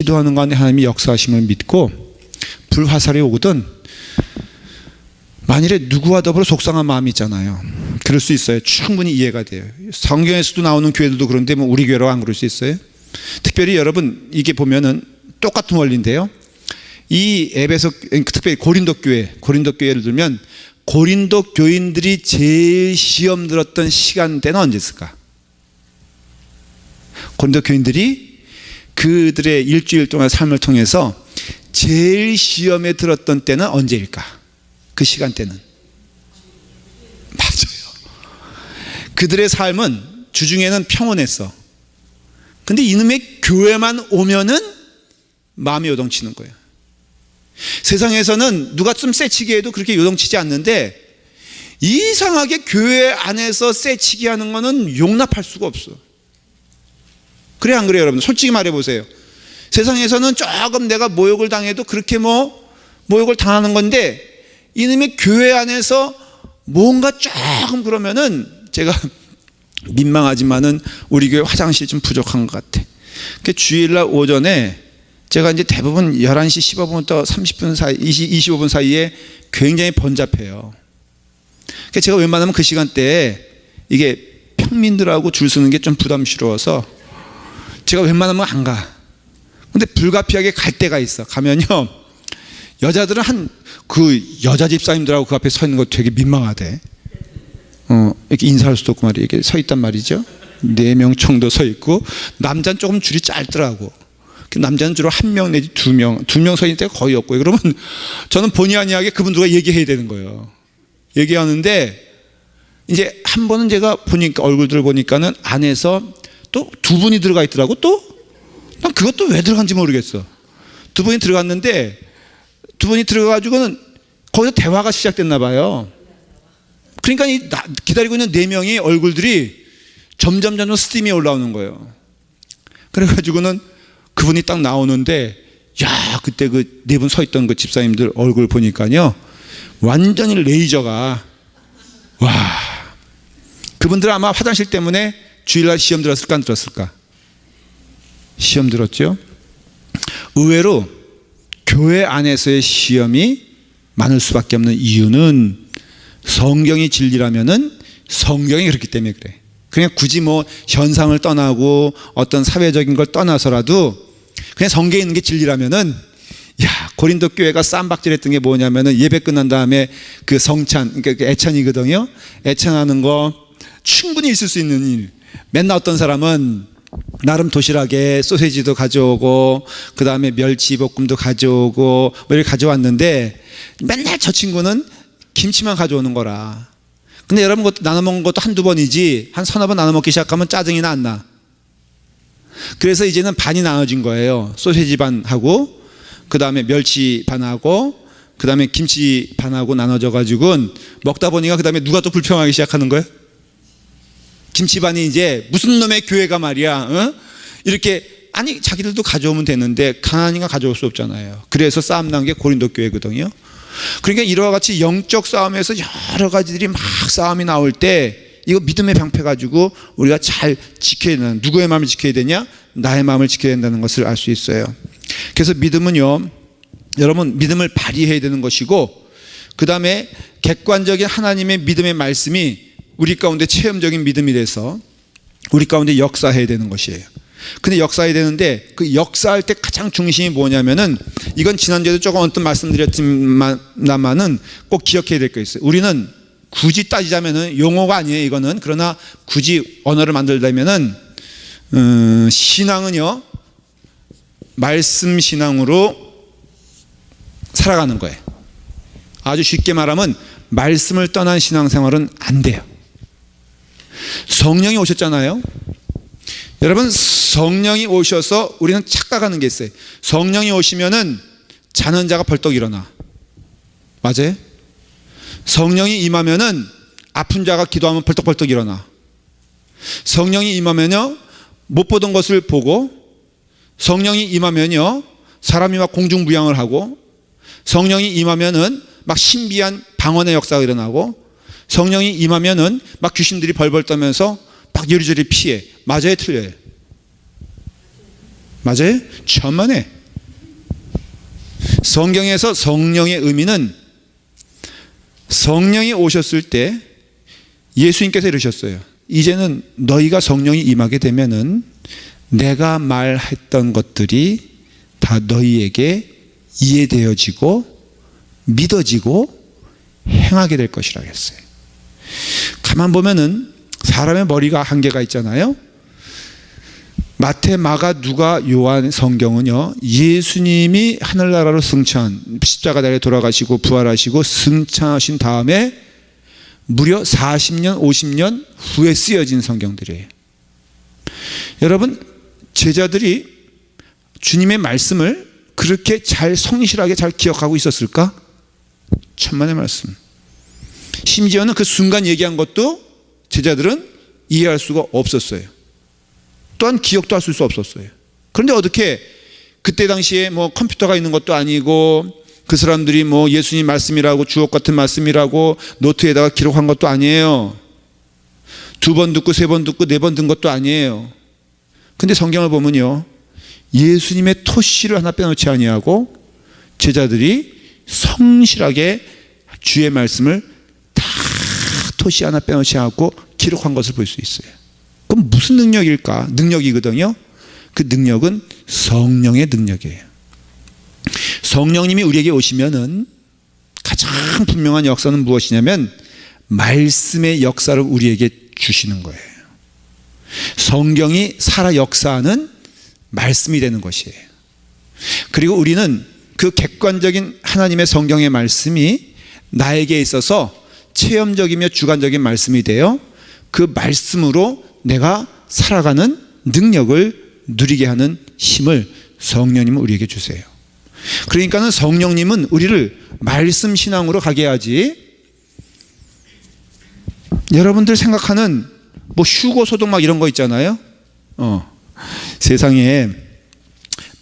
기도하는 가운데 하나님이 역사하심을 믿고 불화살이 오거든 만일에 누구와 더불어 속상한 마음이 있잖아요. 그럴 수 있어요. 충분히 이해가 돼요. 성경에서도 나오는 교회들도 그런데 뭐 우리 교회로 안 그럴 수 있어요? 특별히 여러분 이게 보면은 똑같은 원리인데요. 이 에베소 특별히 고린도 교회를 들면 고린도 교인들이 제일 시험 들었던 시간대는 언제였을까? 고린도 교인들이 그들의 일주일 동안 삶을 통해서 제일 시험에 들었던 때는 언제일까? 그 시간대는 맞아요. 그들의 삶은 주중에는 평온했어. 근데 이놈의 교회만 오면은 마음이 요동치는 거예요. 세상에서는 누가 좀 쎄치게 해도 그렇게 요동치지 않는데 이상하게 교회 안에서 쎄치게 하는 거는 용납할 수가 없어. 그래 안 그래요 여러분? 솔직히 말해보세요. 세상에서는 조금 내가 모욕을 당해도 그렇게 모욕을 당하는 건데 이놈의 교회 안에서 뭔가 조금 그러면은 제가 민망하지만은 우리 교회 화장실 좀 부족한 것 같아. 그 주일날 오전에 제가 이제 대부분 11시 15분부터 30분 사이, 25분 사이에 굉장히 번잡해요. 그러니까 제가 웬만하면 그 시간대에 이게 평민들하고 줄 서는 게 좀 부담스러워서 제가 웬만하면 안 가. 근데 불가피하게 갈 때가 있어. 가면요. 여자들은 그 여자 집사님들하고 그 앞에 서 있는 거 되게 민망하대. 이렇게 인사할 수도 없고 말이에요. 이렇게 서 있단 말이죠. 4명 정도 서 있고 남자는 조금 줄이 짧더라고. 남자는 주로 1명 내지 2명 서 있는 때가 거의 없고요. 그러면 저는 본의 아니하게 그분들과 얘기해야 되는 거예요. 얘기하는데 이제 한 번은 제가 보니까 얼굴들 보니까는 안에서 또 2분이 들어가 있더라고. 또 난 그것도 왜 들어간지 모르겠어. 2분이 들어갔는데 2분이 들어가가지고는 거기서 대화가 시작됐나 봐요. 그러니까 기다리고 있는 4명의 얼굴들이 점점 스팀이 올라오는 거예요. 그래가지고는 그분이 딱 나오는데 야 그때 그 4분 서 있던 그 집사님들 얼굴 보니까요 완전히 레이저가 와 그분들 아마 화장실 때문에 주일날 시험 들었을까 안 들었을까? 시험 들었죠. 의외로 교회 안에서의 시험이 많을 수밖에 없는 이유는 성경이 진리라면은 성경이 그렇기 때문에 그래. 그냥 굳이 뭐 현상을 떠나고 어떤 사회적인 걸 떠나서라도 그냥 성경에 있는 게 진리라면은 야 고린도 교회가 쌈박질했던 게 뭐냐면은 예배 끝난 다음에 그 성찬 그러니까 그 애찬이거든요. 애찬하는 거 충분히 있을 수 있는 일. 맨날 어떤 사람은 나름 도시락에 소세지도 가져오고 그 다음에 멸치 볶음도 가져오고 뭐 이렇게 가져왔는데 맨날 저 친구는 김치만 가져오는 거라. 근데 여러분 것도 나눠 먹는 것도 한두 번이지 한 서너 번 나눠 먹기 시작하면 짜증이나 안 나. 그래서 이제는 반이 나눠진 거예요. 소세지 반하고 그 다음에 멸치 반하고 그 다음에 김치 반하고 나눠져 가지고 먹다 보니까 그 다음에 누가 또 불평하기 시작하는 거예요? 김치반이 이제 무슨 놈의 교회가 말이야 이렇게 아니 자기들도 가져오면 되는데 가난이가 가져올 수 없잖아요. 그래서 싸움 난 게 고린도 교회거든요. 그러니까 이와 같이 영적 싸움에서 여러 가지들이 막 싸움이 나올 때 이거 믿음의 방패 가지고 우리가 잘 지켜야 되는 누구의 마음을 지켜야 되냐? 나의 마음을 지켜야 된다는 것을 알 수 있어요. 그래서 믿음은요 여러분 믿음을 발휘해야 되는 것이고 그 다음에 객관적인 하나님의 믿음의 말씀이 우리 가운데 체험적인 믿음이 돼서 우리 가운데 역사해야 되는 것이에요. 근데 역사해야 되는데 그 역사할 때 가장 중심이 뭐냐면은 이건 지난주에도 조금 어떤 말씀드렸지만은 꼭 기억해야 될 게 있어요. 우리는 굳이 따지자면은 용어가 아니에요 이거는. 그러나 굳이 언어를 만들자면은 신앙은요 말씀 신앙으로 살아가는 거예요. 아주 쉽게 말하면 말씀을 떠난 신앙생활은 안 돼요. 성령이 오셨잖아요. 여러분 성령이 오셔서 우리는 착각하는 게 있어요. 성령이 오시면은 자는 자가 벌떡 일어나. 맞아요? 성령이 임하면은 아픈 자가 기도하면 벌떡벌떡 일어나. 성령이 임하면요 못 보던 것을 보고, 성령이 임하면요 사람이 막 공중부양을 하고, 성령이 임하면은 막 신비한 방언의 역사가 일어나고, 성령이 임하면은 막 귀신들이 벌벌 떠면서 막 요리조리 피해. 맞아요 틀려요? 맞아요? 천만에 성경에서 성령의 의미는 성령이 오셨을 때 예수님께서 이러셨어요. 이제는 너희가 성령이 임하게 되면은 내가 말했던 것들이 다 너희에게 이해되어지고 믿어지고 행하게 될 것이라고 했어요. 가만 보면은 사람의 머리가 한계가 있잖아요. 마태, 마가, 누가, 요한 성경은요, 예수님이 하늘나라로 승천, 십자가 달에 돌아가시고 부활하시고 승천하신 다음에 무려 40년, 50년 후에 쓰여진 성경들이에요. 여러분, 제자들이 주님의 말씀을 그렇게 잘 성실하게 잘 기억하고 있었을까? 천만의 말씀. 심지어는 그 순간 얘기한 것도 제자들은 이해할 수가 없었어요. 또한 기억도 할 수 없었어요. 그런데 어떻게 그때 당시에 뭐 컴퓨터가 있는 것도 아니고 그 사람들이 뭐 예수님 말씀이라고 주옥 같은 말씀이라고 노트에다가 기록한 것도 아니에요. 2번 듣고 3번 듣고 4번 든 것도 아니에요. 근데 성경을 보면요, 예수님의 토시를 하나 빼놓지 아니하고 제자들이 성실하게 주의 말씀을 다 토시 하나 빼놓지 않고 기록한 것을 볼 수 있어요. 그럼 무슨 능력일까? 능력이거든요. 그 능력은 성령의 능력이에요. 성령님이 우리에게 오시면은 가장 분명한 역사는 무엇이냐면 말씀의 역사를 우리에게 주시는 거예요. 성경이 살아 역사하는 말씀이 되는 것이에요. 그리고 우리는 그 객관적인 하나님의 성경의 말씀이 나에게 있어서 체험적이며 주관적인 말씀이 되어 그 말씀으로 내가 살아가는 능력을 누리게 하는 힘을 성령님은 우리에게 주세요. 그러니까는 성령님은 우리를 말씀 신앙으로 가게 하지, 여러분들 생각하는 뭐 휴고 소독 막 이런 거 있잖아요. 세상에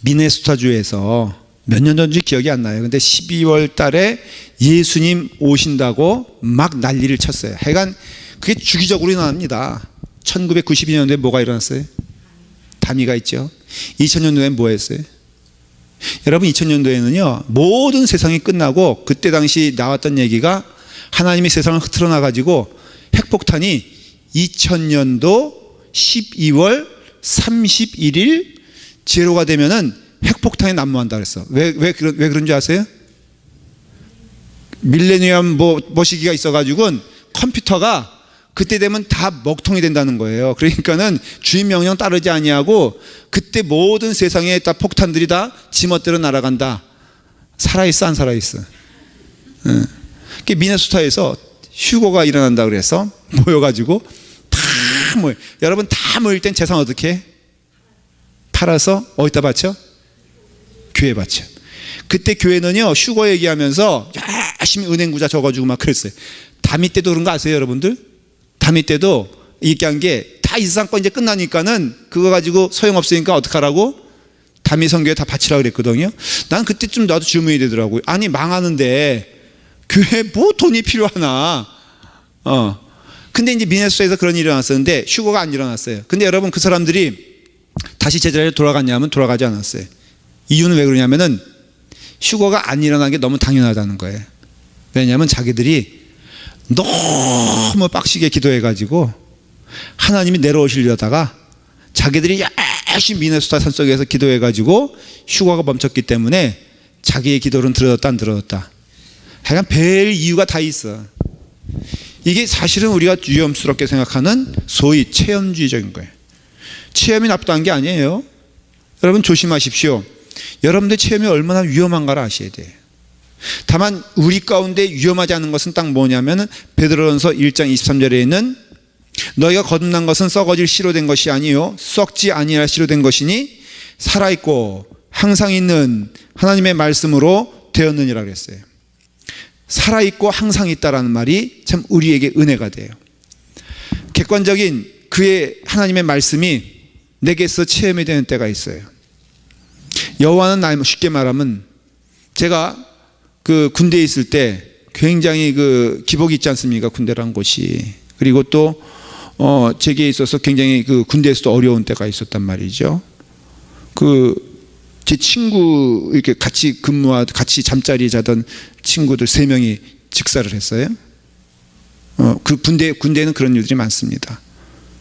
미네소타주에서 몇 년 전인지 기억이 안 나요. 근데 12월 달에 예수님 오신다고 막 난리를 쳤어요. 하여간 그게 주기적으로 일어납니다. 1992년도에 뭐가 일어났어요? 다미가 있죠. 2000년도에 뭐 했어요? 여러분, 2000년도에는요 모든 세상이 끝나고 그때 당시 나왔던 얘기가 하나님이 세상을 흐트러 놔가지고 핵폭탄이 2000년도 12월 31일 제로가 되면은 핵폭탄이 난무한다 그랬어. 왜 그런 줄 아세요? 밀레니엄 뭐 시기가 있어가지고 컴퓨터가 그때 되면 다 먹통이 된다는 거예요. 그러니까는 주인 명령 따르지 아니하고 그때 모든 세상에 다 폭탄들이 다 지멋대로 날아간다. 살아있어 안 살아있어? 미네소타에서 휴고가 일어난다 그래서 모여가지고 다 모여. 여러분 다 모일 땐 재산 어떻게 해? 팔아서 어디다 바쳐? 교회 바쳐. 그때 교회는요 휴고 얘기하면서 열심히 은행구자 적어주고 막 그랬어요. 다미 때도 그런 거 아세요 여러분들? 다미 때도 얘기한 게 다 이 세상 거 이제 끝나니까는 그거 가지고 소용없으니까 어떡하라고? 다미 선교에 다 바치라고 그랬거든요. 난 그때쯤 나도 질문이 되더라고요. 아니 망하는데 교회에 뭐 돈이 필요하나? 근데 이제 미네소타에서 그런 일이 일어났었는데 휴고가 안 일어났어요. 근데 여러분 그 사람들이 다시 제자리에 돌아갔냐면 돌아가지 않았어요. 이유는 왜 그러냐면은 휴고가 안 일어난 게 너무 당연하다는 거예요. 왜냐하면 자기들이 너무 빡시게 기도해가지고 하나님이 내려오시려다가 자기들이 열심히 미네소타 산속에서 기도해가지고 휴가가 멈췄기 때문에 자기의 기도는 들어졌다 안 들어졌다. 하여간 별 이유가 다 있어. 이게 사실은 우리가 위험스럽게 생각하는 소위 체험주의적인 거예요. 체험이 나쁘다는 게 아니에요. 여러분 조심하십시오. 여러분들 체험이 얼마나 위험한가를 아셔야 돼요. 다만 우리 가운데 위험하지 않은 것은 딱 뭐냐면 베드로전서 1장 23절에 있는 너희가 거듭난 것은 썩어질 씨로 된 것이 아니요 썩지 아니할 씨로 된 것이니 살아있고 항상 있는 하나님의 말씀으로 되었느니라 그랬어요. 살아있고 항상 있다라는 말이 참 우리에게 은혜가 돼요. 객관적인 그의 하나님의 말씀이 내게서 체험이 되는 때가 있어요. 여호와는 나의, 쉽게 말하면 제가 그 군대에 있을 때 굉장히 그 기복이 있지 않습니까? 군대란 곳이. 그리고 또 제게 있어서 굉장히 그 군대에서도 어려운 때가 있었단 말이죠. 그 제 친구 이렇게 같이 근무하고 같이 잠자리 자던 친구들 3명이 직사를 했어요. 그 군대에는 그런 일들이 많습니다.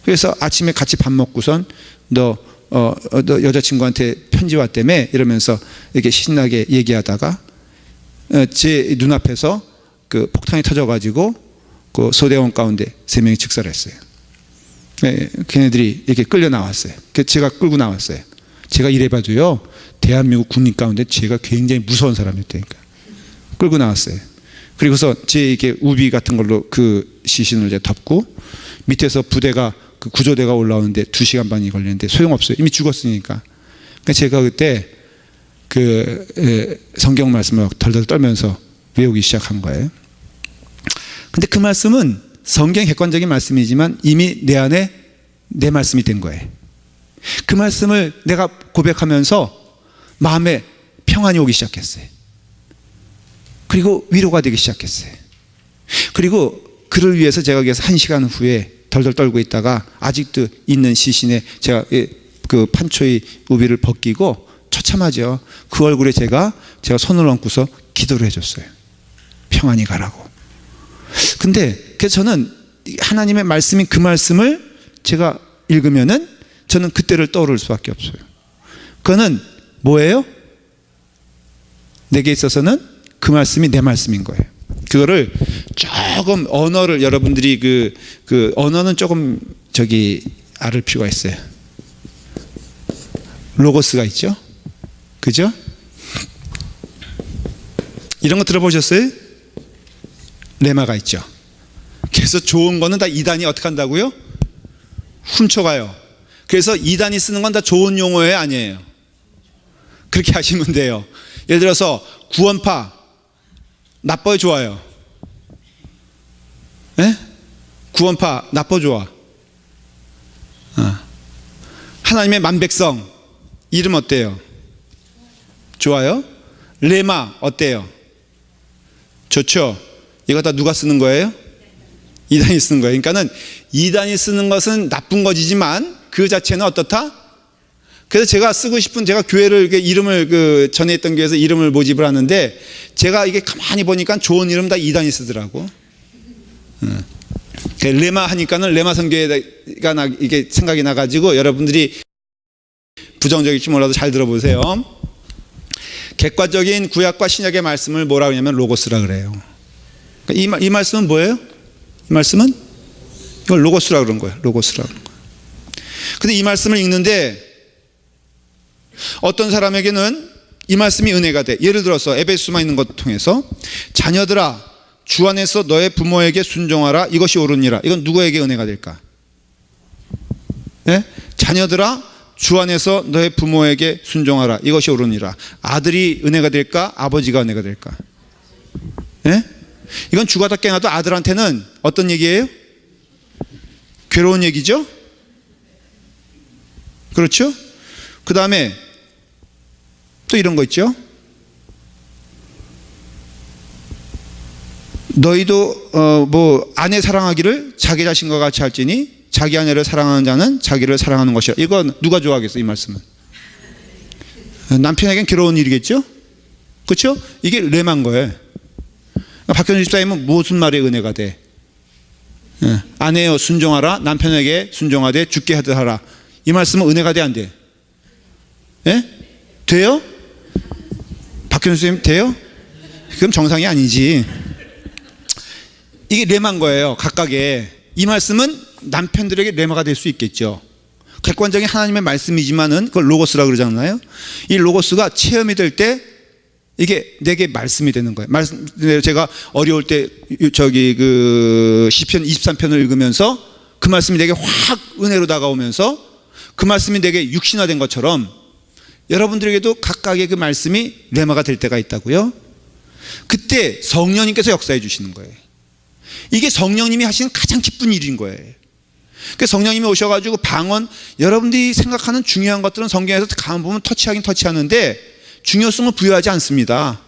그래서 아침에 같이 밥 먹고선 너 여자친구한테 편지 왔다며 이러면서 이렇게 신나게 얘기하다가 제 눈앞에서 그 폭탄이 터져가지고 그 소대원 가운데 3명이 직사를 했어요. 걔네들이 이렇게 끌려 나왔어요. 제가 끌고 나왔어요. 제가 이래봐도요, 대한민국 국민 가운데 제가 굉장히 무서운 사람이었다니까. 끌고 나왔어요. 그리고서 제 이렇게 우비 같은 걸로 그 시신을 이제 덮고 밑에서 부대가 그 구조대가 올라오는데 2시간 반이 걸리는데 소용없어요. 이미 죽었으니까. 그러니까 제가 그때 그 성경 말씀을 덜덜 떨면서 외우기 시작한 거예요. 근데 그 말씀은 성경 객관적인 말씀이지만 이미 내 안에 내 말씀이 된 거예요. 그 말씀을 내가 고백하면서 마음에 평안이 오기 시작했어요. 그리고 위로가 되기 시작했어요. 그리고 그를 위해서 제가 여기서 1시간 후에 덜덜 떨고 있다가 아직도 있는 시신에 제가 그 판초의 우비를 벗기고 처참하죠. 그 얼굴에 제가 손을 얹고서 기도를 해줬어요. 평안히 가라고. 근데 그래서 저는 하나님의 말씀인 그 말씀을 제가 읽으면은 저는 그때를 떠오를 수밖에 없어요. 그거는 뭐예요? 내게 있어서는 그 말씀이 내 말씀인 거예요. 그거를 조금 언어를 여러분들이 그 언어는 조금 알을 필요가 있어요. 로고스가 있죠? 그죠? 이런 거 들어보셨어요? 레마가 있죠. 그래서 좋은 거는 다 이단이 어떻게 한다고요? 훔쳐가요. 그래서 이단이 쓰는 건 다 좋은 용어예요, 아니에요? 그렇게 하시면 돼요. 예를 들어서 구원파 나빠요, 좋아요? 예? 구원파 나빠, 좋아? 하나님의 만백성 이름 어때요? 좋아요? 레마 어때요? 좋죠? 이거 다 누가 쓰는 거예요? 이단이 쓰는 거예요. 그러니까는 이단이 쓰는 것은 나쁜 것이지만 그 자체는 어떻다? 그래서 제가 쓰고 싶은, 제가 교회를 이름을 전에 있던 교회에서 이름을 모집을 하는데 제가 이게 가만히 보니까 좋은 이름 다 이단이 쓰더라고. 레마 하니까는 레마 선교회가 이게 생각이 나가지고 여러분들이 부정적일지 몰라도 잘 들어보세요. 객관적인 구약과 신약의 말씀을 뭐라고 하냐면 로고스라 그래요. 이 말씀은 뭐예요? 이 말씀은 이걸 로고스라 그런 거예요. 로고스라 그런 거예요. 근데 이 말씀을 읽는데 어떤 사람에게는 이 말씀이 은혜가 돼. 예를 들어서 에베소서만 있는 것 통해서 자녀들아 주 안에서 너의 부모에게 순종하라 이것이 옳으니라. 이건 누구에게 은혜가 될까? 네? 자녀들아 주 안에서 너의 부모에게 순종하라 이것이 옳으니라. 아들이 은혜가 될까? 아버지가 은혜가 될까? 네? 이건 주가 다 깨나도 아들한테는 어떤 얘기예요? 괴로운 얘기죠? 그렇죠? 그 다음에 또 이런 거 있죠? 너희도 아내 사랑하기를 자기 자신과 같이 할지니 자기 아내를 사랑하는 자는 자기를 사랑하는 것이라. 이건 누가 좋아하겠어? 이 말씀은 남편에겐 괴로운 일이겠죠? 그렇죠? 이게 레마인 거예요. 박현주 집사님은 무슨 말에 은혜가 돼? 아내여 순종하라 남편에게 순종하되 죽게 하라. 이 말씀은 은혜가 돼 안 돼? 예? 돼요? 박현주 집사님 돼요? 그럼 정상이 아니지. 이게 레마인 거예요. 각각의. 이 말씀은 남편들에게 레마가 될 수 있겠죠. 객관적인 하나님의 말씀이지만은 그걸 로고스라 그러잖아요. 이 로고스가 체험이 될 때 이게 내게 말씀이 되는 거예요. 제가 어려울 때 시편 23편을 읽으면서 그 말씀이 내게 확 은혜로 다가오면서 그 말씀이 내게 육신화된 것처럼 여러분들에게도 각각의 그 말씀이 레마가 될 때가 있다고요. 그때 성령님께서 역사해 주시는 거예요. 이게 성령님이 하시는 가장 기쁜 일인 거예요. 그래서 성령님이 오셔가지고 방언, 여러분들이 생각하는 중요한 것들은 성경에서 가만 보면 터치하긴 터치하는데 중요성을 부여하지 않습니다.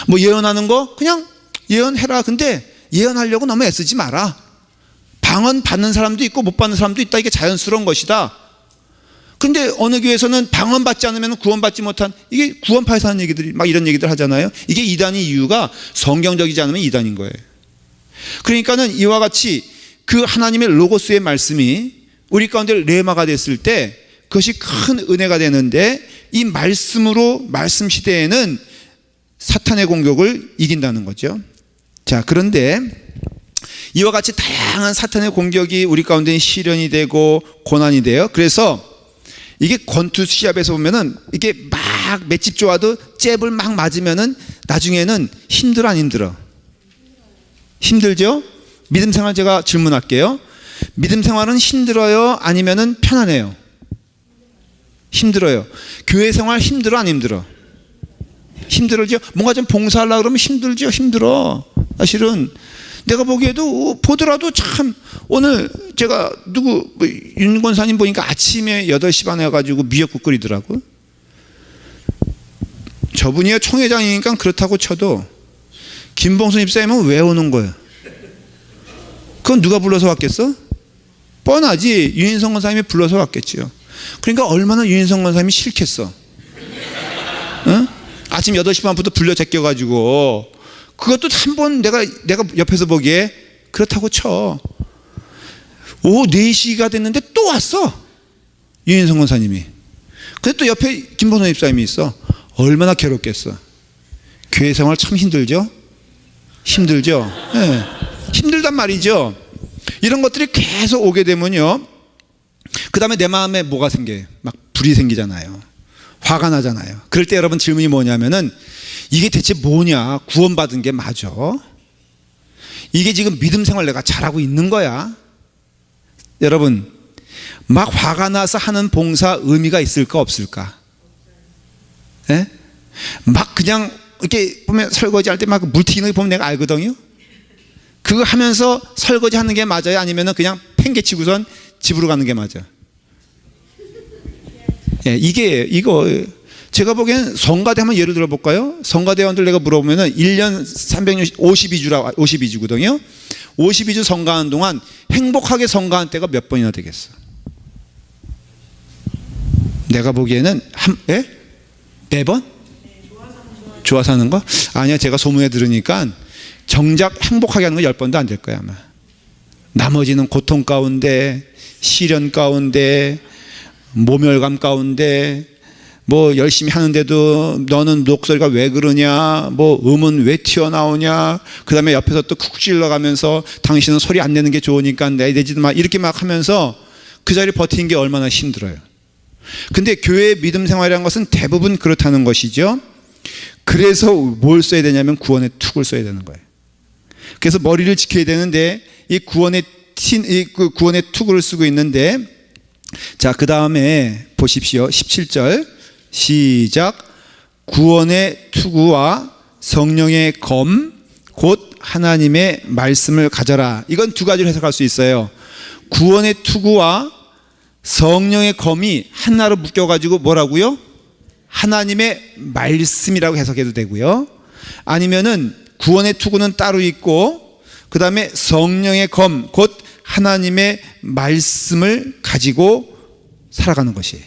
뭐 예언하는 거 그냥 예언해라. 근데 예언하려고 너무 애쓰지 마라. 방언 받는 사람도 있고 못 받는 사람도 있다. 이게 자연스러운 것이다. 근데 어느 교회에서는 방언받지 않으면 구원받지 못한, 이게 구원파에서 하는 얘기들이 막 이런 얘기들 하잖아요. 이게 이단의 이유가 성경적이지 않으면 이단인 거예요. 그러니까는 이와 같이 그 하나님의 로고스의 말씀이 우리 가운데 레마가 됐을 때 그것이 큰 은혜가 되는데, 이 말씀으로 말씀 시대에는 사탄의 공격을 이긴다는 거죠. 자, 그런데 이와 같이 다양한 사탄의 공격이 우리 가운데 시련이 되고 고난이 돼요. 그래서 이게 권투 시합에서 보면은 이게 막 맷집 좋아도 잽을 막 맞으면은 나중에는 힘들어 안 힘들어? 힘들죠? 믿음 생활 제가 질문할게요. 믿음 생활은 힘들어요? 아니면은 편안해요? 힘들어요. 교회 생활 힘들어 안 힘들어? 힘들죠? 뭔가 좀 봉사하려고 그러면 힘들죠? 힘들어. 사실은 내가 보기에도 보더라도 참, 오늘 제가 윤 권사님 보니까 아침에 8시 반에 와가지고 미역국 끓이더라고. 저분이 총회장이니까 그렇다고 쳐도 김봉순 입사님은 왜 오는 거예요? 그건 누가 불러서 왔겠어? 뻔하지. 유인성 권사님이 불러서 왔겠지요. 그러니까 얼마나 유인성 권사님이 싫겠어. 응? 아침 8시 반부터 불려 제껴가지고, 그것도 한번 내가 옆에서 보기에 그렇다고 쳐. 오후 4시가 됐는데 또 왔어, 유인성 권사님이. 근데 또 옆에 김봉선 입사님이 있어. 얼마나 괴롭겠어. 교회 생활 참 힘들죠? 힘들죠? 네. 힘들단 말이죠. 이런 것들이 계속 오게 되면요, 그 다음에 내 마음에 뭐가 생겨요? 막 불이 생기잖아요. 화가 나잖아요. 그럴 때 여러분 질문이 뭐냐면은, 이게 대체 뭐냐? 구원받은 게 맞아? 이게 지금 믿음 생활 내가 잘하고 있는 거야? 여러분, 막 화가 나서 하는 봉사 의미가 있을까 없을까? 예? 막 그냥 이렇게 보면 설거지 할 때 막 물 튀기는 거 보면 내가 알거든요. 그거 하면서 설거지 하는 게 맞아요? 아니면 그냥 팽개치고선 집으로 가는 게 맞아? 예, 이거 제가 보기에는 성가대 한번 예를 들어 볼까요? 성가대원들 내가 물어보면은 1년 52주거든요. 52주 성가하는 동안 행복하게 성가한 때가 몇 번이나 되겠어? 내가 보기에는 매번? 좋아서 하는 거? 아니야, 제가 소문에 들으니까 정작 행복하게 하는 거 10번도 안 될 거야 아마. 나머지는 고통 가운데, 시련 가운데, 모멸감 가운데, 뭐 열심히 하는데도 너는 목소리가 왜 그러냐, 뭐 음은 왜 튀어나오냐, 그 다음에 옆에서 또 쿡 찔러가면서 당신은 소리 안 내는 게 좋으니까 내지도 마, 이렇게 막 하면서 그 자리 버티는 게 얼마나 힘들어요. 근데 교회 믿음 생활이라는 것은 대부분 그렇다는 것이죠. 그래서 뭘 써야 되냐면 구원의 툭을 써야 되는 거예요. 그래서 머리를 지켜야 되는데 이 구원의 툭을 쓰고 있는데, 자, 그 다음에 보십시오. 17절 시작. 구원의 투구와 성령의 검 곧 하나님의 말씀을 가져라. 이건 두 가지로 해석할 수 있어요. 구원의 투구와 성령의 검이 하나로 묶여가지고 뭐라고요? 하나님의 말씀이라고 해석해도 되고요. 아니면은 구원의 투구는 따로 있고 그 다음에 성령의 검 곧 하나님의 말씀을 가지고 살아가는 것이에요.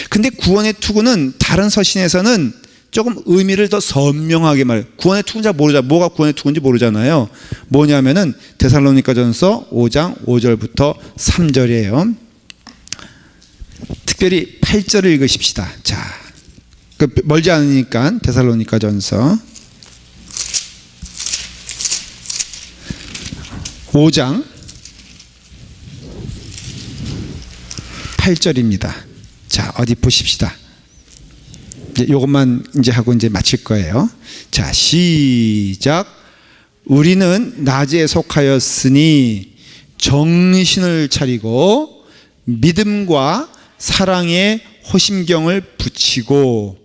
근데 구원의 투구는 다른 서신에서는 조금 의미를 더 선명하게 말해요. 구원의 투구는 잘 모르잖아요. 뭐가 구원의 투구인지 모르잖아요. 뭐냐면은 데살로니가전서 5장 5절부터 3절이에요. 특별히 8절을 읽으십시다. 자, 멀지 않으니까 데살로니가전서 5장 8절입니다. 자, 어디 보십시다. 이것만 이제 하고 이제 마칠 거예요. 자, 시작. 우리는 낮에 속하였으니 정신을 차리고 믿음과 사랑의 호심경을 붙이고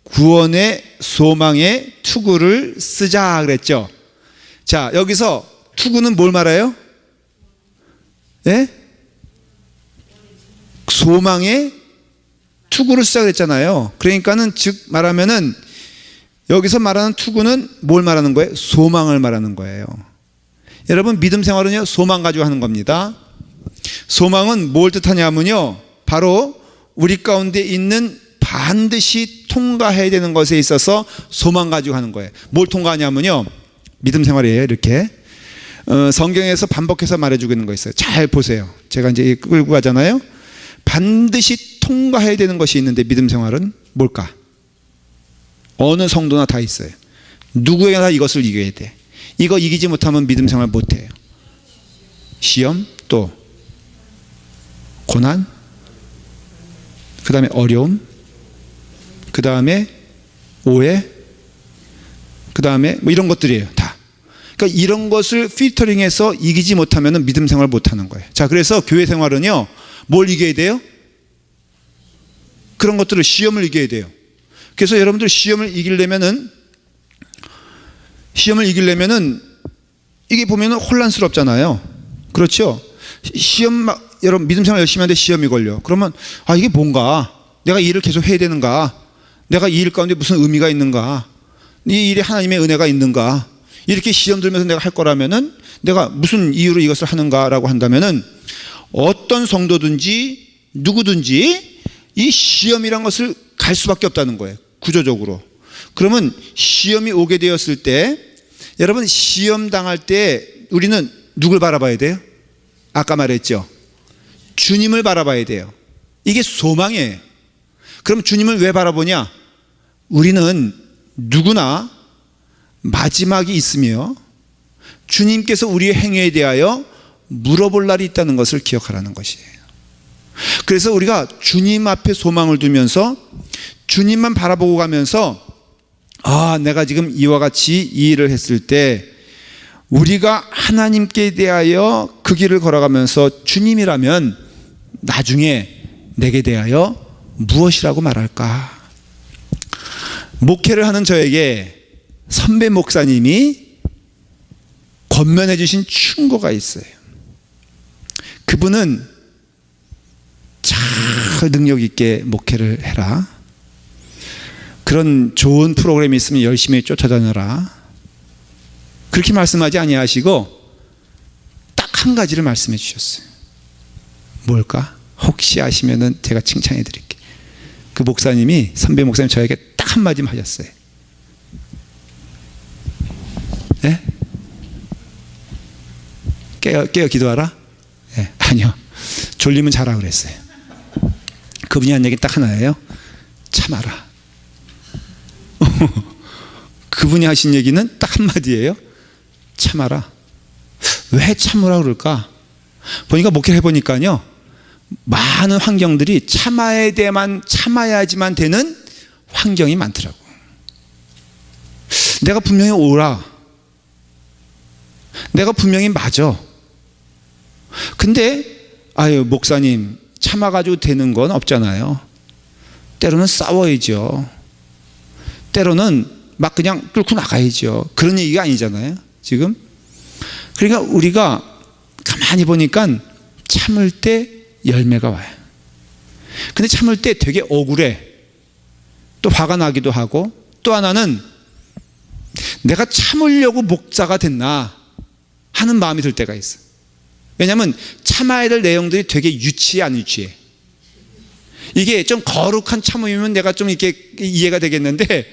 구원의 소망의 투구를 쓰자 그랬죠. 자, 여기서 투구는 뭘 말해요? 예? 소망의 투구를 쓰자 그랬잖아요. 그러니까는 즉 말하면은 여기서 말하는 투구는 뭘 말하는 거예요? 소망을 말하는 거예요. 여러분, 믿음 생활은요, 소망 가지고 하는 겁니다. 소망은 뭘 뜻하냐면요, 바로 우리 가운데 있는 반드시 통과해야 되는 것에 있어서 소망 가지고 하는 거예요. 뭘 통과하냐면요, 믿음 생활이에요. 이렇게 성경에서 반복해서 말해주고 있는 거 있어요. 잘 보세요. 제가 이제 끌고 가잖아요. 반드시 통과해야 되는 것이 있는데 믿음 생활은 뭘까? 어느 성도나 다 있어요. 누구에게나 이것을 이겨야 돼. 이거 이기지 못하면 믿음 생활 못해요. 시험, 또 고난, 그 다음에 어려움, 그 다음에 오해, 그 다음에 뭐 이런 것들이에요. 다. 그러니까 이런 것을 필터링해서 이기지 못하면 믿음 생활 못하는 거예요. 자, 그래서 교회 생활은요, 뭘 이겨야 돼요? 그런 것들을, 시험을 이겨야 돼요. 그래서 여러분들 시험을 이기려면은 이게 보면은 혼란스럽잖아요. 그렇죠? 시험 여러분 믿음 생활 열심히 하는데 시험이 걸려. 그러면 이게 뭔가? 내가 이 일을 계속 해야 되는가? 내가 이 일 가운데 무슨 의미가 있는가? 이 일에 하나님의 은혜가 있는가? 이렇게 시험 들면서 내가 할 거라면은 내가 무슨 이유로 이것을 하는가라고 한다면은 어떤 성도든지 누구든지 이 시험이란 것을 갈 수밖에 없다는 거예요. 구조적으로. 그러면 시험이 오게 되었을 때, 여러분 시험 당할 때 우리는 누굴 바라봐야 돼요? 아까 말했죠. 주님을 바라봐야 돼요. 이게 소망이에요. 그럼 주님을 왜 바라보냐? 우리는 누구나 마지막이 있으며 주님께서 우리의 행위에 대하여 물어볼 날이 있다는 것을 기억하라는 것이에요. 그래서 우리가 주님 앞에 소망을 두면서 주님만 바라보고 가면서 내가 지금 이와 같이 이 일을 했을 때 우리가 하나님께 대하여 그 길을 걸어가면서 주님이라면 나중에 내게 대하여 무엇이라고 말할까? 목회를 하는 저에게 선배 목사님이 권면해 주신 충고가 있어요. 그분은 잘 능력 있게 목회를 해라. 그런 좋은 프로그램이 있으면 열심히 쫓아다녀라. 그렇게 말씀하지 아니하시고 딱 한 가지를 말씀해 주셨어요. 뭘까? 혹시 아시면은 제가 칭찬해 드릴게요. 그 목사님이, 선배 목사님 저에게 딱 한마디만 하셨어요. 네? 깨어 기도하라? 네, 아니요. 졸리면 자라 그랬어요. 그분이 한 얘기 딱 하나예요. 참아라. 그분이 하신 얘기는 딱 한마디예요. 참아라. 왜 참으라 그럴까? 보니까 목회를 해보니까요, 많은 환경들이 참아야지만 되는 환경이 많더라고. 내가 분명히 옳아. 내가 분명히 맞아. 근데 목사님 참아가지고 되는 건 없잖아요. 때로는 싸워야죠. 때로는 막 그냥 뚫고 나가야죠. 그런 얘기가 아니잖아요, 지금. 그러니까 우리가 가만히 보니까 참을 때 열매가 와요. 근데 참을 때 되게 억울해. 또 화가 나기도 하고, 또 하나는 내가 참으려고 목사가 됐나 하는 마음이 들 때가 있어. 왜냐하면 참아야 될 내용들이 되게 유치해, 안 유치해? 이게 좀 거룩한 참음이면 내가 좀 이렇게 이해가 되겠는데,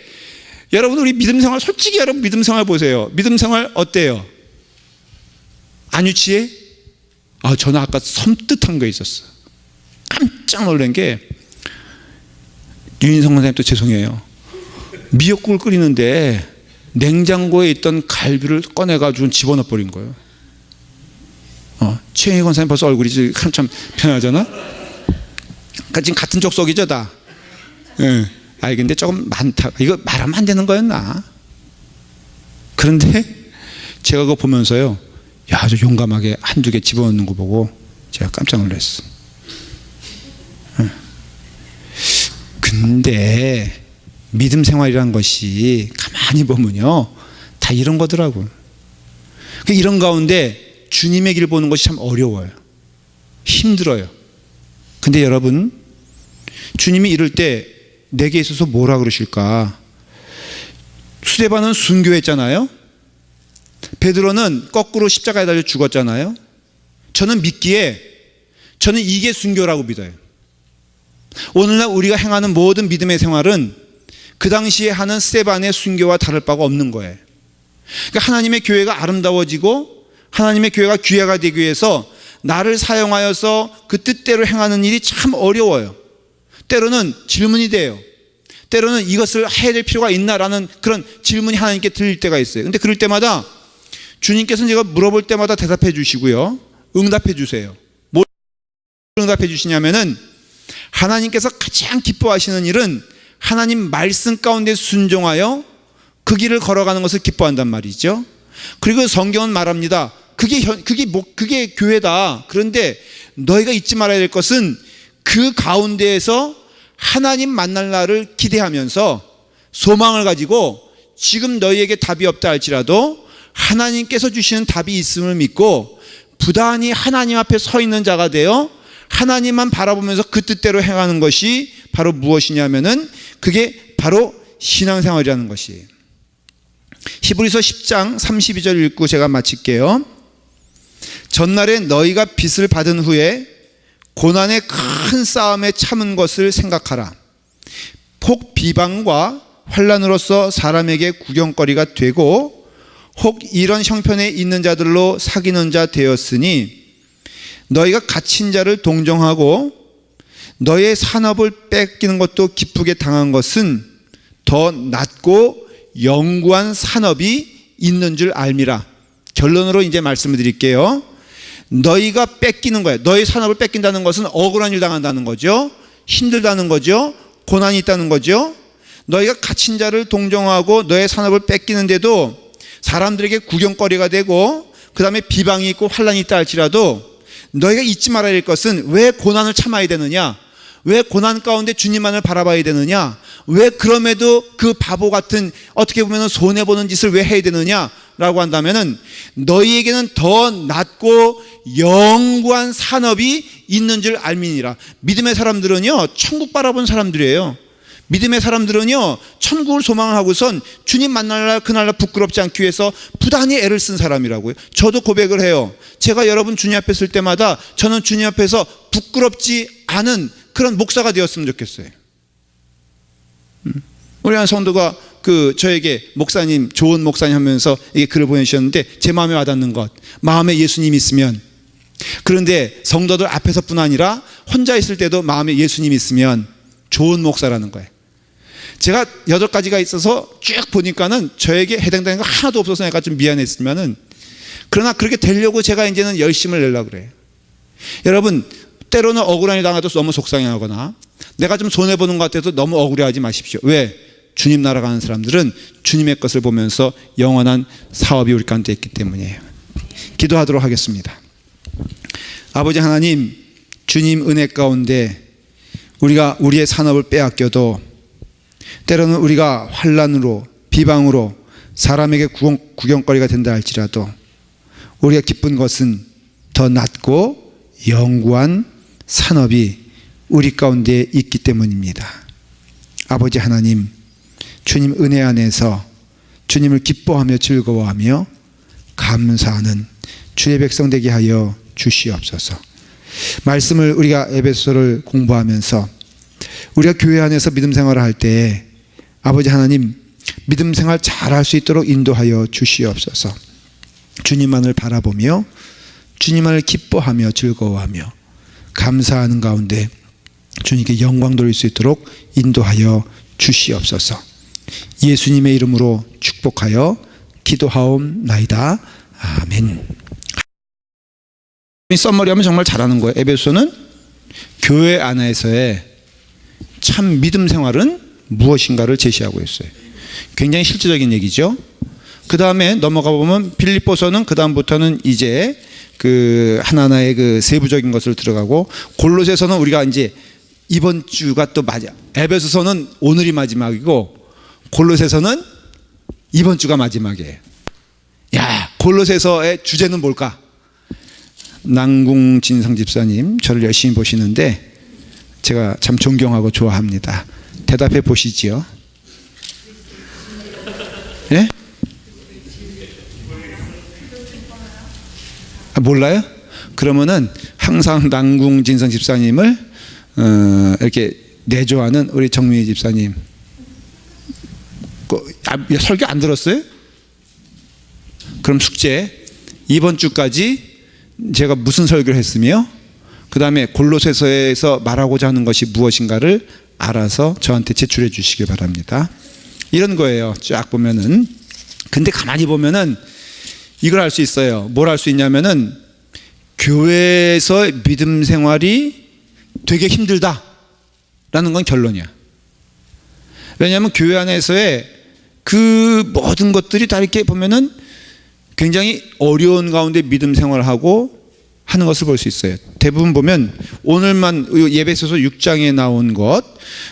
여러분 우리 믿음 생활, 솔직히 여러분 믿음 생활 보세요. 믿음 생활 어때요? 안 유치해? 저는 아까 섬뜩한 거 있었어. 깜짝 놀란 게, 유인성 선생님도 죄송해요. 미역국을 끓이는데 냉장고에 있던 갈비를 꺼내가지고 집어넣어 버린 거예요. 최영희 권사님 벌써 얼굴이 한참 편하잖아. 그러니까 지금 같은 족속이죠 다. 예. 근데 조금 많다. 이거 말하면 안 되는 거였나? 그런데 제가 그거 보면서요, 저 용감하게 한두 개 집어넣는 거 보고 제가 깜짝 놀랐어. 근데 믿음 생활이란 것이 가만히 보면요, 다 이런 거더라고. 이런 가운데 주님의 길 보는 것이 참 어려워요. 힘들어요. 근데 여러분, 주님이 이럴 때 내게 있어서 뭐라 그러실까? 스데반은 순교했잖아요. 베드로는 거꾸로 십자가에 달려 죽었잖아요. 저는 믿기에 저는 이게 순교라고 믿어요. 오늘날 우리가 행하는 모든 믿음의 생활은 그 당시에 하는 스데반의 순교와 다를 바가 없는 거예요. 그러니까 하나님의 교회가 아름다워지고 하나님의 교회가 귀하가 되기 위해서 나를 사용하여서 그 뜻대로 행하는 일이 참 어려워요. 때로는 질문이 돼요. 때로는 이것을 해야 될 필요가 있나라는 그런 질문이 하나님께 들릴 때가 있어요. 근데 그럴 때마다 주님께서는 제가 물어볼 때마다 대답해 주시고요. 응답해 주세요. 뭘 응답해 주시냐면은 하나님께서 가장 기뻐하시는 일은 하나님 말씀 가운데 순종하여 그 길을 걸어가는 것을 기뻐한단 말이죠. 그리고 성경은 말합니다. 그게 교회다. 그런데 너희가 잊지 말아야 될 것은 그 가운데에서 하나님 만날 날을 기대하면서 소망을 가지고 지금 너희에게 답이 없다 할지라도 하나님께서 주시는 답이 있음을 믿고 부단히 하나님 앞에 서 있는 자가 되어 하나님만 바라보면서 그 뜻대로 행하는 것이 바로 무엇이냐면은 그게 바로 신앙생활이라는 것이에요. 히브리서 10장 32절 읽고 제가 마칠게요. 전날에 너희가 빚을 받은 후에 고난의 큰 싸움에 참은 것을 생각하라. 혹 비방과 환난으로서 사람에게 구경거리가 되고 혹 이런 형편에 있는 자들로 사귀는 자 되었으니 너희가 갇힌 자를 동정하고 너의 산업을 뺏기는 것도 기쁘게 당한 것은 더 낫고 영구한 산업이 있는 줄 알미라. 결론으로 이제 말씀을 드릴게요. 너희가 뺏기는 거예요. 너희 산업을 뺏긴다는 것은 억울한 일 당한다는 거죠. 힘들다는 거죠. 고난이 있다는 거죠. 너희가 갇힌 자를 동정하고 너의 산업을 뺏기는데도 사람들에게 구경거리가 되고 그 다음에 비방이 있고 환난이 있다 할지라도 너희가 잊지 말아야 될 것은 왜 고난을 참아야 되느냐, 왜 고난 가운데 주님만을 바라봐야 되느냐, 왜 그럼에도 그 바보 같은 어떻게 보면 손해보는 짓을 왜 해야 되느냐라고 한다면은 너희에게는 더 낫고 영구한 산업이 있는 줄 알미니라. 믿음의 사람들은요 천국 바라본 사람들이에요. 믿음의 사람들은요 천국을 소망하고선 주님 만날 날 그날날 부끄럽지 않기 위해서 부단히 애를 쓴 사람이라고요. 저도 고백을 해요. 제가 여러분 주님 앞에 설 때마다 저는 주님 앞에서 부끄럽지 않은 그런 목사가 되었으면 좋겠어요. 우리 한 성도가 저에게 목사님, 좋은 목사님 하면서 이게 글을 보내주셨는데 제 마음에 와닿는 것, 마음에 예수님 있으면, 그런데 성도들 앞에서뿐 아니라 혼자 있을 때도 마음에 예수님 있으면 좋은 목사라는 거예요. 제가 8가지가 있어서 쭉 보니까는 저에게 해당되는 거 하나도 없어서 내가 좀 미안했지만은, 그러나 그렇게 되려고 제가 이제는 열심을 내려고 그래요. 여러분, 때로는 억울한 일 당해도 너무 속상해하거나 내가 좀 손해보는 것 같아도 너무 억울해하지 마십시오. 왜? 주님 나라 가는 사람들은 주님의 것을 보면서 영원한 사업이 우리 가운데 있기 때문이에요. 기도하도록 하겠습니다. 아버지 하나님, 주님 은혜 가운데 우리가 우리의 산업을 빼앗겨도 때로는 우리가 환난으로 비방으로 사람에게 구경거리가 된다 할지라도 우리가 기쁜 것은 더 낫고 영구한 산업이 우리 가운데 있기 때문입니다. 아버지 하나님, 주님 은혜 안에서 주님을 기뻐하며 즐거워하며 감사하는 주의 백성 되게 하여 주시옵소서. 말씀을 우리가 에베소서를 공부하면서 우리가 교회 안에서 믿음 생활을 할 때에 아버지 하나님 믿음 생활 잘할 수 있도록 인도하여 주시옵소서. 주님만을 바라보며 주님만을 기뻐하며 즐거워하며 감사하는 가운데 주님께 영광 돌릴 수 있도록 인도하여 주시옵소서. 예수님의 이름으로 축복하여 기도하옵나이다. 아멘. 썸머리하면 정말 잘하는 거예요. 에베소는 교회 안에서의 참 믿음 생활은 무엇인가를 제시하고 있어요. 굉장히 실제적인 얘기죠. 그 다음에 넘어가 보면 빌립보서는 그 다음부터는 이제 하나하나의 세부적인 것을 들어가고, 골로새서는 우리가 이제 이번 주가 또 에베소서는 오늘이 마지막이고 골로새서는 이번 주가 마지막이에요. 야, 골로새서의 주제는 뭘까? 남궁진성 집사님 저를 열심히 보시는데 제가 참 존경하고 좋아합니다. 대답해 보시지요. 예? 몰라요? 그러면은 항상 남궁진성 집사님을 이렇게 내조하는 우리 정민희 집사님, 설교 안 들었어요? 그럼 숙제, 이번 주까지 제가 무슨 설교를 했으며 그 다음에 골로새서에서 말하고자 하는 것이 무엇인가를 알아서 저한테 제출해 주시길 바랍니다. 이런 거예요. 쫙 보면은. 근데 가만히 보면은 이걸 알 수 있어요. 뭘 알 수 있냐면은 교회에서 믿음 생활이 되게 힘들다라는 건 결론이야. 왜냐하면 교회 안에서의 그 모든 것들이 다 이렇게 보면은 굉장히 어려운 가운데 믿음 생활을 하고 하는 것을 볼 수 있어요. 대부분 보면 오늘만 예배소서 6장에 나온 것,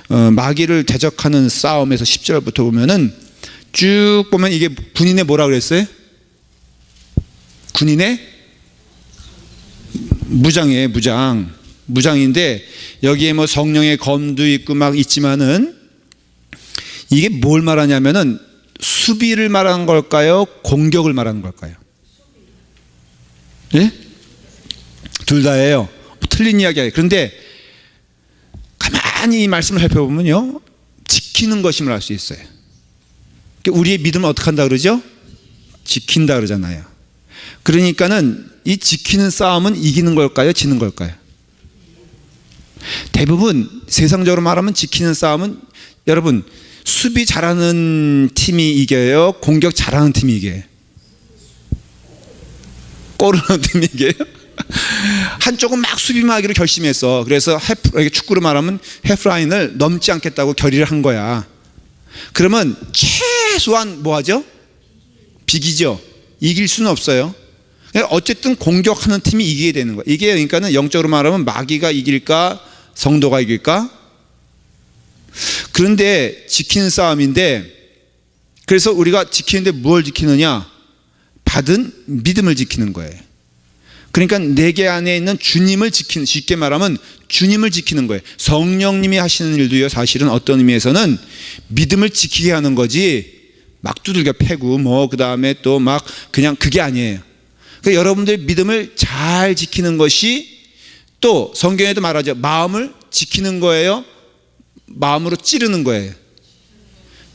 마귀를 대적하는 싸움에서 10절부터 보면은 쭉 보면 이게 군인의 뭐라 그랬어요? 군인의 무장이에요. 무장인데 여기에 뭐 성령의 검도 있고 막 있지만은 이게 뭘 말하냐면은 수비를 말하는 걸까요? 공격을 말하는 걸까요? 예? 둘 다예요. 틀린 이야기 아니에요. 그런데 가만히 이 말씀을 살펴보면요, 지키는 것임을 알 수 있어요. 우리의 믿음은 어떻게 한다 그러죠? 지킨다 그러잖아요. 그러니까는 이 지키는 싸움은 이기는 걸까요? 지는 걸까요? 대부분 세상적으로 말하면 지키는 싸움은 여러분 수비 잘하는 팀이 이겨요? 공격 잘하는 팀이 이겨요? 꼬르는 팀이 이겨요? 한쪽은 막 수비만 하기로 결심했어. 그래서 축구로 말하면 해프라인을 넘지 않겠다고 결의를 한 거야. 그러면 최소한 뭐 하죠? 비기죠. 이길 수는 없어요. 어쨌든 공격하는 팀이 이기게 되는 거야. 이게 그러니까는 영적으로 말하면 마귀가 이길까 성도가 이길까? 그런데 지키는 싸움인데, 그래서 우리가 지키는데 뭘 지키느냐? 받은 믿음을 지키는 거예요. 그러니까 내게 안에 있는 주님을 지키는, 쉽게 말하면 주님을 지키는 거예요. 성령님이 하시는 일도요, 사실은 어떤 의미에서는 믿음을 지키게 하는 거지 막 두들겨 패고 뭐 그 다음에 또 막 그냥 그게 아니에요. 그러니까 여러분들의 믿음을 잘 지키는 것이, 또 성경에도 말하죠, 마음을 지키는 거예요, 마음으로 찌르는 거예요.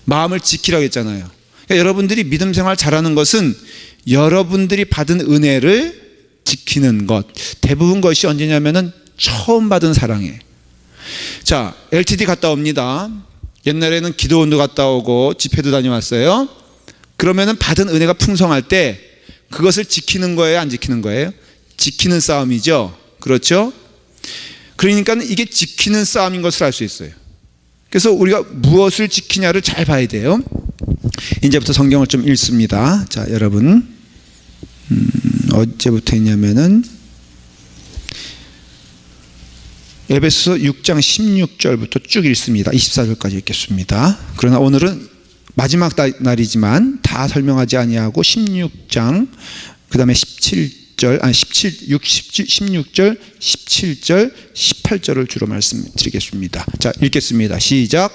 마음을 지키라고 했잖아요. 그러니까 여러분들이 믿음 생활 잘하는 것은 여러분들이 받은 은혜를 지키는 것. 대부분 것이 언제냐면은 처음 받은 사랑이에요. 자, LTD 갔다 옵니다. 옛날에는 기도원도 갔다 오고 집회도 다녀왔어요. 그러면은 받은 은혜가 풍성할 때 그것을 지키는 거예요, 안 지키는 거예요? 지키는 싸움이죠. 그렇죠? 그러니까 이게 지키는 싸움인 것을 알 수 있어요. 그래서 우리가 무엇을 지키냐를 잘 봐야 돼요. 이제부터 성경을 좀 읽습니다. 자, 여러분, 언제부터 했냐면은 에베소서 6장 16절부터 쭉 읽습니다. 24절까지 읽겠습니다. 그러나 오늘은 마지막 날이지만 다 설명하지 아니하고 16장 그 다음에 16절, 17절, 18절을 주로 말씀드리겠습니다. 자, 읽겠습니다. 시작.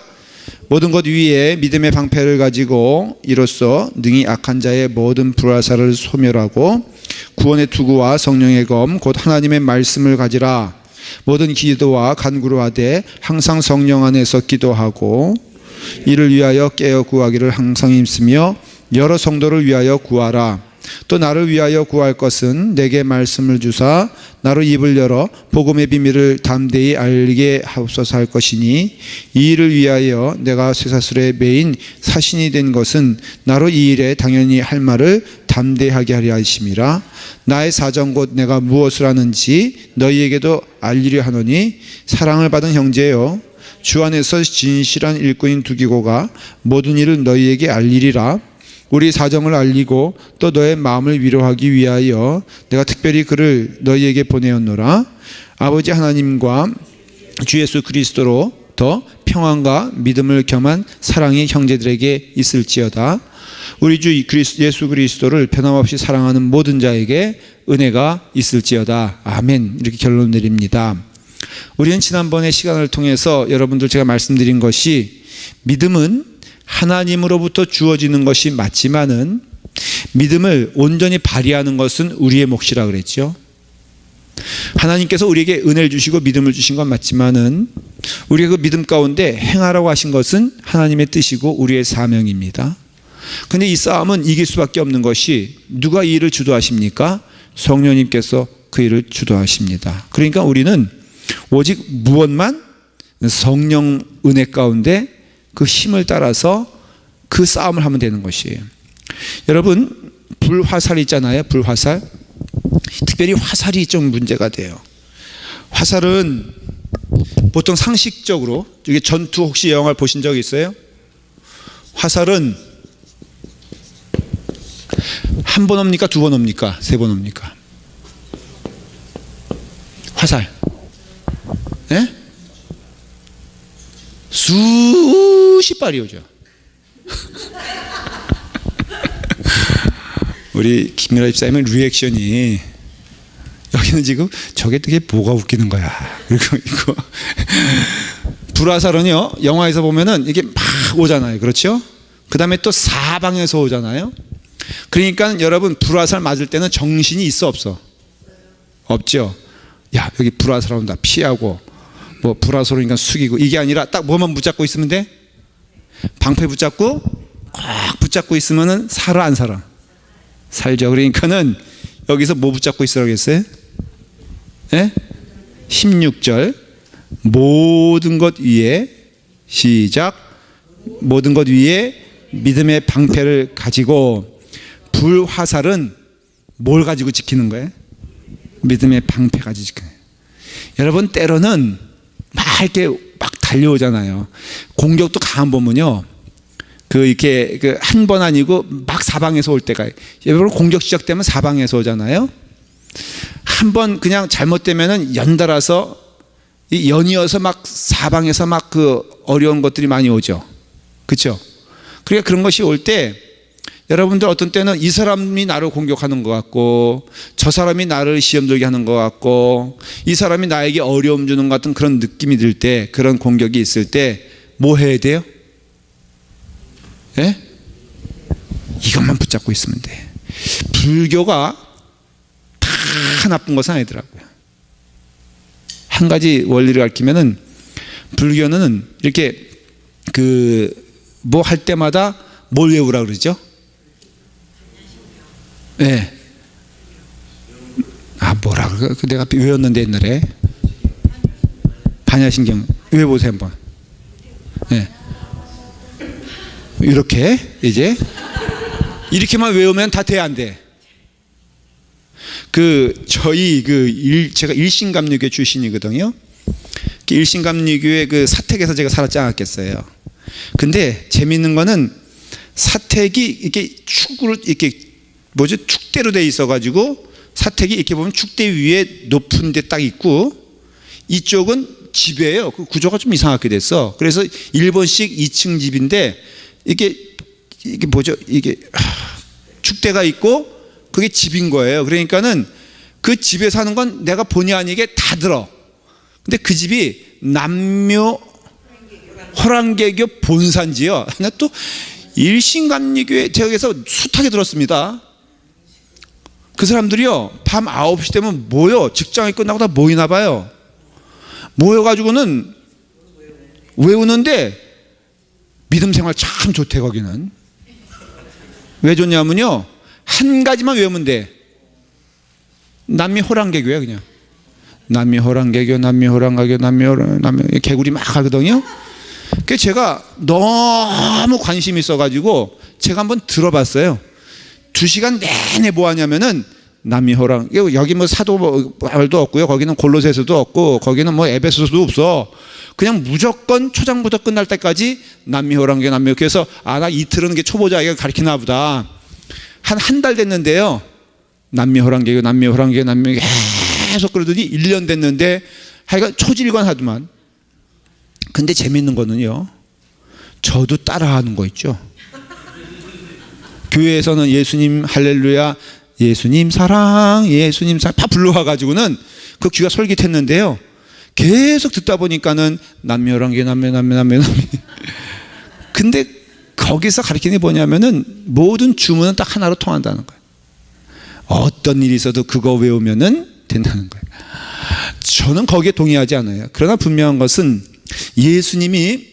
모든 것 위에 믿음의 방패를 가지고 이로써 능히 악한 자의 모든 불화살을 소멸하고 구원의 투구와 성령의 검 곧 하나님의 말씀을 가지라. 모든 기도와 간구로 하되 항상 성령 안에서 기도하고 이를 위하여 깨어 구하기를 항상 힘쓰며 여러 성도를 위하여 구하라. 또 나를 위하여 구할 것은 내게 말씀을 주사 나로 입을 열어 복음의 비밀을 담대히 알게 하옵소서 할 것이니, 이 일을 위하여 내가 쇠사슬에 매인 사신이 된 것은 나로 이 일에 당연히 할 말을 담대하게 하려 하심이라. 나의 사정 곧 내가 무엇을 하는지 너희에게도 알리려 하노니, 사랑을 받은 형제여, 주 안에서 진실한 일꾼인 두기고가 모든 일을 너희에게 알리리라. 우리 사정을 알리고 또 너의 마음을 위로하기 위하여 내가 특별히 그를 너희에게 보내었노라. 아버지 하나님과 주 예수 그리스도로 더 평안과 믿음을 겸한 사랑이 형제들에게 있을지어다. 우리 주 예수 그리스도를 변함없이 사랑하는 모든 자에게 은혜가 있을지어다. 아멘. 이렇게 결론 내립니다. 우리는 지난번에 시간을 통해서 여러분들 제가 말씀드린 것이, 믿음은 하나님으로부터 주어지는 것이 맞지만은 믿음을 온전히 발휘하는 것은 우리의 몫이라 그랬죠. 하나님께서 우리에게 은혜를 주시고 믿음을 주신 건 맞지만은 우리가 그 믿음 가운데 행하라고 하신 것은 하나님의 뜻이고 우리의 사명입니다. 근데 이 싸움은 이길 수밖에 없는 것이 누가 이 일을 주도하십니까? 성령님께서 그 일을 주도하십니다. 그러니까 우리는 오직 무엇만 성령 은혜 가운데 그 힘을 따라서 그 싸움을 하면 되는 것이에요. 여러분, 불화살 있잖아요. 불화살. 특별히 화살이 좀 문제가 돼요. 화살은 보통 상식적으로, 이게 전투 혹시 영화를 보신 적 있어요? 화살은 한 번 옵니까? 두 번 옵니까? 세 번 옵니까? 화살. 예? 수십 발이 오죠. 우리 김미라 집사님은 리액션이 여기는 지금 저게 되게 뭐가 웃기는 거야. 그리고 이거 불화살은요, 영화에서 보면은 이게 막 오잖아요. 그렇죠? 그 다음에 또 사방에서 오잖아요. 그러니까 여러분, 불화살 맞을 때는 정신이 있어 없어? 없죠. 야, 여기 불화살 온다, 피하고, 뭐 불화살이니까 숙이고, 이게 아니라 딱 뭐만 붙잡고 있으면 돼? 방패 붙잡고 꽉 붙잡고 있으면은 살아 안 살아? 살죠. 그러니까는 여기서 뭐 붙잡고 있으라고 했어요? 예? 16절 모든 것 위에, 시작, 모든 것 위에 믿음의 방패를 가지고. 불화살은 뭘 가지고 지키는 거예요? 믿음의 방패 가지고 지키는 거예요. 여러분, 때로는 막 이렇게 막 달려오잖아요. 공격도 강한 보면요, 그 이렇게 그 한 번 아니고 막 사방에서 올 때가, 여러분 공격 시작되면 사방에서 오잖아요. 한 번 그냥 잘못되면은 연달아서 이 연이어서 막 사방에서 막 그 어려운 것들이 많이 오죠. 그렇죠? 그러니까 그런 것이 올 때 여러분들 어떤 때는 이 사람이 나를 공격하는 것 같고, 저 사람이 나를 시험 들게 하는 것 같고, 이 사람이 나에게 어려움 주는 것 같은 그런 느낌이 들 때, 그런 공격이 있을 때 뭐 해야 돼요? 예? 이것만 붙잡고 있으면 돼. 불교가 다 나쁜 것은 아니더라고요. 한 가지 원리를 가르치면은, 불교는 이렇게 그 뭐 할 때마다 뭘 외우라 그러죠? 예. 네. 아, 뭐라 그래? 내가 외웠는데 옛날에. 반야신경 외워보세요 한번. 예. 네. 이렇게 이제 이렇게만 외우면 다 돼, 안 돼? 그 저희 제가 일신감리교 출신이거든요. 일신감리교의 그 사택에서 제가 살았지 않았겠어요. 근데 재미있는 거는 사택이 이렇게 축으로 이렇게 축대로 돼 있어가지고, 사택이 이렇게 보면 축대 위에 높은 데 딱 있고, 이쪽은 집이에요. 그 구조가 좀 이상하게 됐어. 그래서 일본식 2층 집인데 이게 이게 축대가 있고 그게 집인 거예요. 그러니까는 그 집에 사는 건 내가 본의 아니게 다 들어. 근데 그 집이 남묘 허랑개교 본산지요. 나 또 일신감리교회 제가 여기서 숱하게 들었습니다. 그 사람들이요, 밤 9시 되면 모여, 직장이 끝나고 다 모이나 봐요. 모여가지고는 외우는데 믿음 생활 참 좋대. 거기는 왜 좋냐면요, 한 가지만 외우면 돼. 남미 호랑개교야. 그냥 남미 호랑개교, 남미 호랑개교, 남미 개구리 막 하거든요. 그 제가 너무 관심이 있어가지고 제가 한번 들어봤어요. 2시간 내내 뭐 하냐면은 남미 호랑, 여기 뭐 사도 말도 없고요, 거기는 골로새서도 없고, 거기는 뭐 에베소서도 없어. 그냥 무조건 초장부터 끝날 때까지 남미 호랑개, 남미. 그래서 나 이틀은 게 초보자에게 가르치나 보다. 한 달 됐는데요, 남미 호랑개교, 남미 호랑개, 남미 계속 그러더니 1년 됐는데 하여간 초질관 하더만. 근데 재밌는 거는요, 저도 따라하는 거 있죠. 교회에서는 예수님 할렐루야, 예수님 사랑, 예수님 사랑 다 불러와가지고는 그 귀가 솔깃했는데요, 계속 듣다 보니까는 남미 호랑개, 남미. 근데 거기서 가르치는 게 뭐냐면은 모든 주문은 딱 하나로 통한다는 거예요. 어떤 일이 있어도 그거 외우면은 된다는 거예요. 저는 거기에 동의하지 않아요. 그러나 분명한 것은 예수님이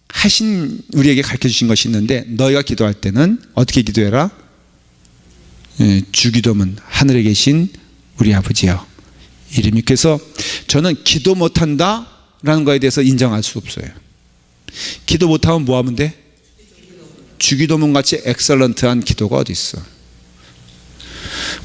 하신 우리에게 가르쳐 주신 것이 있는데, 너희가 기도할 때는 어떻게 기도해라? 주기도문 하늘에 계신 우리 아버지여 이름이. 그래서 저는 기도 못한다 라는 거에 대해서 인정할 수 없어요. 기도 못하면 뭐 하면 돼? 주기도문 같이 엑설런트한 기도가 어디 있어.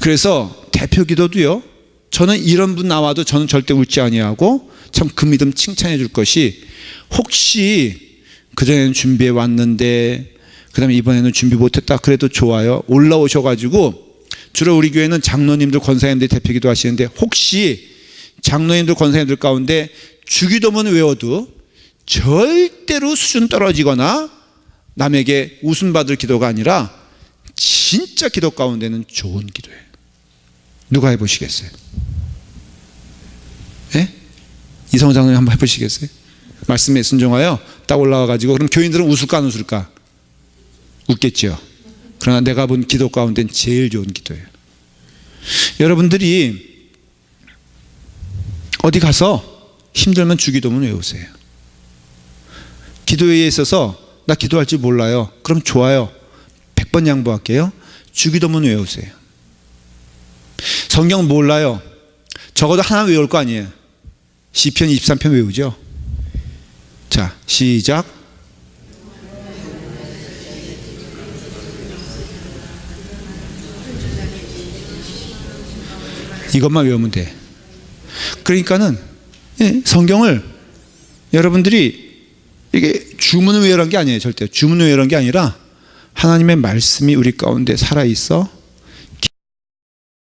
그래서 대표 기도도요, 저는 이런 분 나와도 저는 절대 웃지 아니하고 참 그 믿음 칭찬해 줄 것이, 혹시 그전에는 준비해 왔는데 그 다음에 이번에는 준비 못했다 그래도 좋아요. 올라오셔가지고, 주로 우리 교회는 장로님들 권사님들이 대표 기도 하시는데, 혹시 장로님들 권사님들 가운데 주기도문 외워도 절대로 수준 떨어지거나 남에게 웃음받을 기도가 아니라 진짜 기도 가운데는 좋은 기도예요. 누가 해보시겠어요? 예? 이성호 장로님 한번 해보시겠어요? 말씀에 순종하여 딱 올라와가지고, 그럼 교인들은 웃을까 안 웃을까? 웃겠죠. 그러나 내가 본 기도 가운데는 제일 좋은 기도예요. 여러분들이 어디 가서 힘들면 주기도문 외우세요. 기도에 있어서 나 기도할 줄 몰라요. 그럼 좋아요. 100번 양보할게요. 주기도문 외우세요. 성경 몰라요. 적어도 하나 외울 거 아니에요. 시편 23편 외우죠. 자, 시작. 이것만 외우면 돼. 그러니까는 성경을 여러분들이 이게 주문을 외우란 게 아니에요. 절대 주문을 외우란 게 아니라 하나님의 말씀이 우리 가운데 살아있어